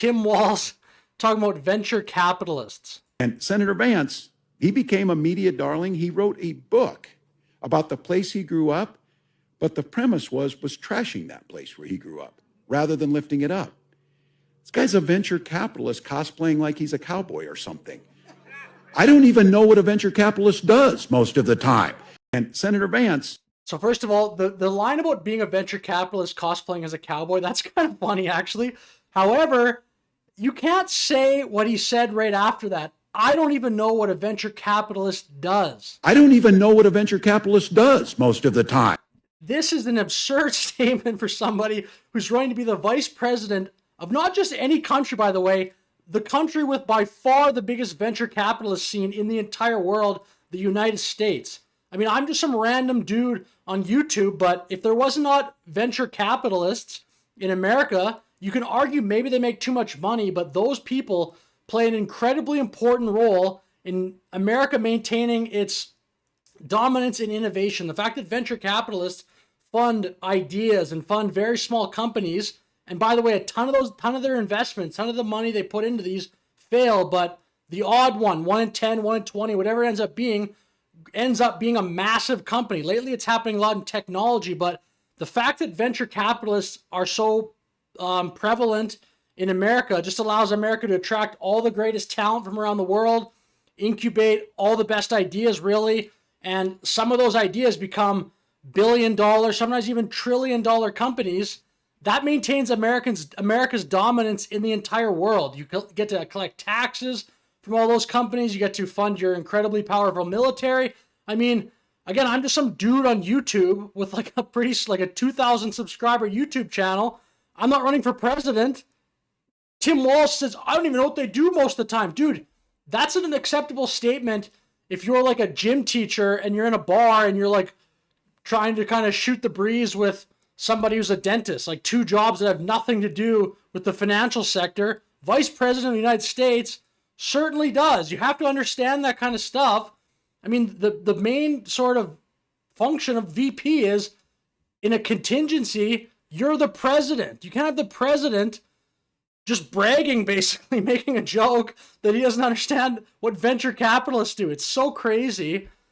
Tim Walz talking about venture capitalists. And Senator Vance, he became a media darling. He wrote a book about the place he grew up, but the premise was trashing that place where he grew up rather than lifting it up. This guy's a venture capitalist cosplaying like he's a cowboy or something. I don't even know what a venture capitalist does most of the time. And Senator Vance. So first of all, the line about being a venture capitalist cosplaying as a cowboy, that's kind of funny, actually. However, you can't say what he said right after that. I don't even know what a venture capitalist does. I don't even know what a venture capitalist does most of the time. This is an absurd statement for somebody who's going to be the vice president of not just any country, by the way, the country with by far the biggest venture capitalist scene in the entire world, the United States. I mean, I'm just some random dude on YouTube, but if there was not venture capitalists in America, you can argue maybe they make too much money, but those people play an incredibly important role in America maintaining its dominance in innovation. The fact that venture capitalists fund ideas and fund very small companies, and by the way, a ton of their investments, ton of the money they put into these fail, but the odd one in 10, 1 in 20, whatever it ends up being a massive company. Lately, it's happening a lot in technology, but the fact that venture capitalists are so prevalent in America just allows America to attract all the greatest talent from around the world, incubate all the best ideas, really, and some of those ideas become billion-dollar, sometimes even trillion-dollar companies. That maintains America's dominance in the entire world. You get to collect taxes from all those companies. You get to fund your incredibly powerful military. I mean, again, I'm just some dude on YouTube with like a 2,000 subscriber YouTube channel. I'm not running for president. Tim Walz says, I don't even know what they do most of the time. Dude, that's an acceptable statement if you're like a gym teacher and you're in a bar and you're like trying to kind of shoot the breeze with somebody who's a dentist, like two jobs that have nothing to do with the financial sector. Vice President of the United States certainly does. You have to understand that kind of stuff. I mean, the main sort of function of VP is in a contingency, you're the president. You can't have the president just bragging, basically, making a joke that he doesn't understand what venture capitalists do. It's so crazy.